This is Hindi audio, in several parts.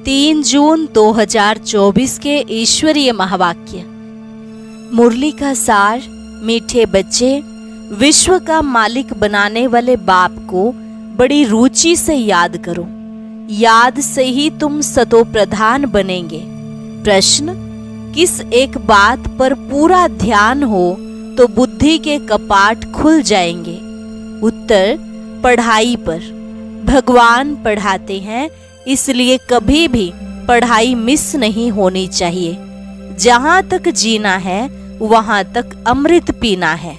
3 जून 2024 के ईश्वरीय महावाक्य। मुरली का सार। मीठे बच्चे, विश्व का मालिक बनाने वाले बाप को बड़ी रुचि से याद करो। याद से ही तुम सतो प्रधान बनेंगे। प्रश्न, किस एक बात पर पूरा ध्यान हो तो बुद्धि के कपाट खुल जाएंगे? उत्तर, पढ़ाई पर। भगवान पढ़ाते हैं, इसलिए कभी भी पढ़ाई मिस नहीं होनी चाहिए। जहाँ तक जीना है वहाँ तक अमृत पीना है।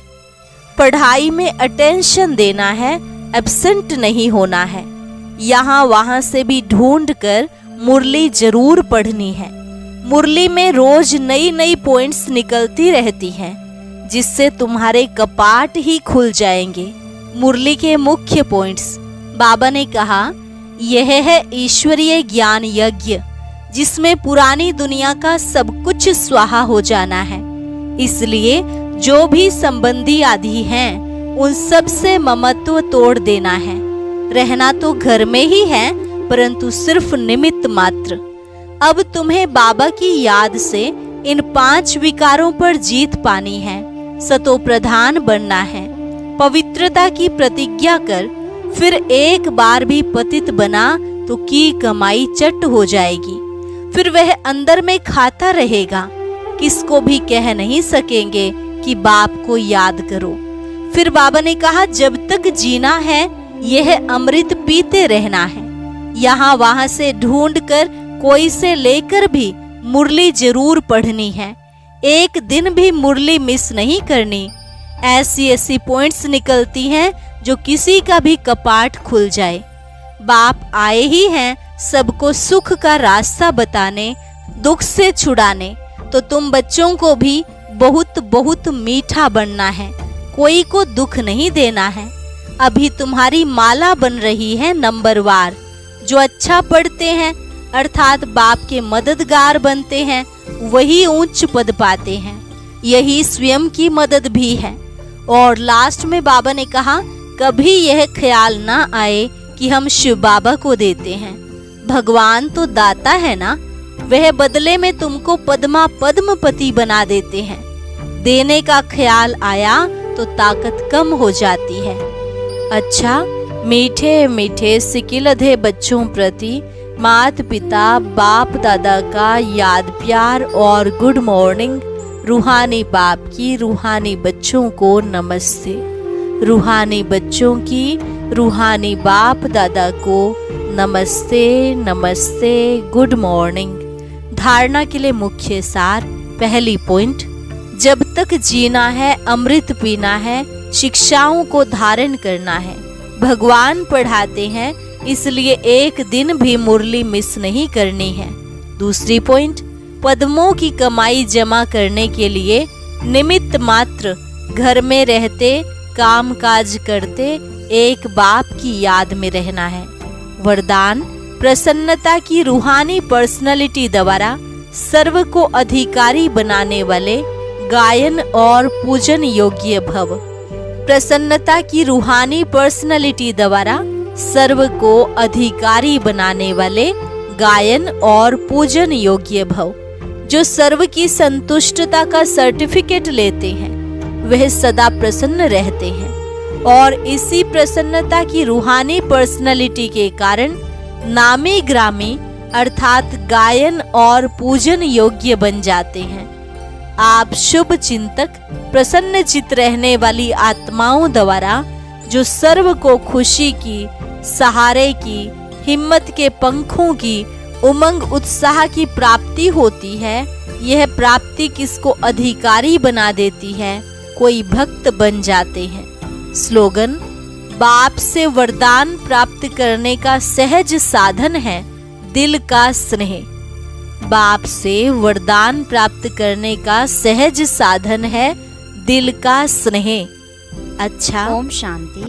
पढ़ाई में अटेंशन देना है, एब्सेंट नहीं होना है। यहाँ वहाँ से भी ढूंढ कर मुरली जरूर पढ़नी है। मुरली में रोज नई नई पॉइंट्स निकलती रहती हैं, जिससे तुम्हारे कपाट ही खुल जाएंगे। मुरली के मुख्य पॉइंट्स। बाबा ने कहा, यह है ईश्वरीय ज्ञान यज्ञ, जिसमें पुरानी दुनिया का सब कुछ स्वाहा हो जाना है। इसलिए जो भी संबंधी आदि हैं, उन सब से ममत्व तोड़ देना है। रहना तो घर में ही है, परंतु सिर्फ निमित्त मात्र। अब तुम्हें बाबा की याद से इन 5 विकारों पर जीत पानी है। सतो प्रधान बनना है। पवित्रता की प्रतिज्ञा कर, फिर एक बार भी पतित बना तो की कमाई चट हो जाएगी। फिर वह अंदर में खाता रहेगा। किसको भी कह नहीं सकेंगे कि बाप को याद करो। फिर बाबा ने कहा, जब तक जीना है यह अमृत पीते रहना है। यहाँ वहां से ढूंढकर कोई से लेकर भी मुरली जरूर पढ़नी है। एक दिन भी मुरली मिस नहीं करनी। ऐसी पॉइंट्स निकलती हैं जो किसी का भी कपाट खुल जाए। बाप आए ही हैं सबको सुख का रास्ता बताने, दुख से छुड़ाने। तो तुम बच्चों को भी बहुत बहुत मीठा बनना है। कोई को दुख नहीं देना है। अभी तुम्हारी माला बन रही है नंबरवार। जो अच्छा पढ़ते हैं अर्थात बाप के मददगार बनते हैं, वही उच्च पद पाते हैं। यही स्वयं की मदद भी है। और लास्ट में बाबा ने कहा, कभी यह ख्याल ना आए कि हम शिव बाबा को देते हैं। भगवान तो दाता है ना, वह बदले में तुमको पद्मपति बना देते हैं। देने का ख्याल आया तो ताकत कम हो जाती है। अच्छा, मीठे मीठे सिकिलधे बच्चों प्रति माता पिता बाप दादा का याद प्यार और गुड मॉर्निंग। रूहानी बाप की रूहानी बच्चों को नमस्ते। रूहानी बच्चों की रूहानी बाप दादा को नमस्ते नमस्ते, गुड मॉर्निंग। धारणा के लिए मुख्य सार। पहली पॉइंट, जब तक जीना है अमृत पीना है, शिक्षाओं को धारण करना है। भगवान पढ़ाते हैं, इसलिए एक दिन भी मुरली मिस नहीं करनी है। दूसरी पॉइंट, पद्मों की कमाई जमा करने के लिए निमित्त मात्र घर में रहते काम काज करते एक बाप की याद में रहना है। वरदान, प्रसन्नता की रूहानी पर्सनालिटी द्वारा सर्व को अधिकारी बनाने वाले गायन और पूजन योग्य भव। प्रसन्नता की रूहानी पर्सनालिटी द्वारा सर्व को अधिकारी बनाने वाले गायन और पूजन योग्य भव। जो सर्व की संतुष्टता का सर्टिफिकेट लेते हैं, वह सदा प्रसन्न रहते हैं। और इसी प्रसन्नता की रूहानी पर्सनालिटी के कारण नामी ग्रामी अर्थात गायन और पूजन योग्य बन जाते हैं। आप शुभ चिंतक, प्रसन्न चित्त रहने वाली आत्माओं द्वारा जो सर्व को खुशी की, सहारे की, हिम्मत के पंखों की, उमंग उत्साह की प्राप्ति होती है। यह प्राप्ति किसको अधिकारी बना देती है? कोई भक्त बन जाते हैं। स्लोगन, बाप से वरदान प्राप्त करने का सहज साधन है दिल का स्नेह। बाप से वरदान प्राप्त करने का सहज साधन है दिल का स्नेह। अच्छा, ओम शांति।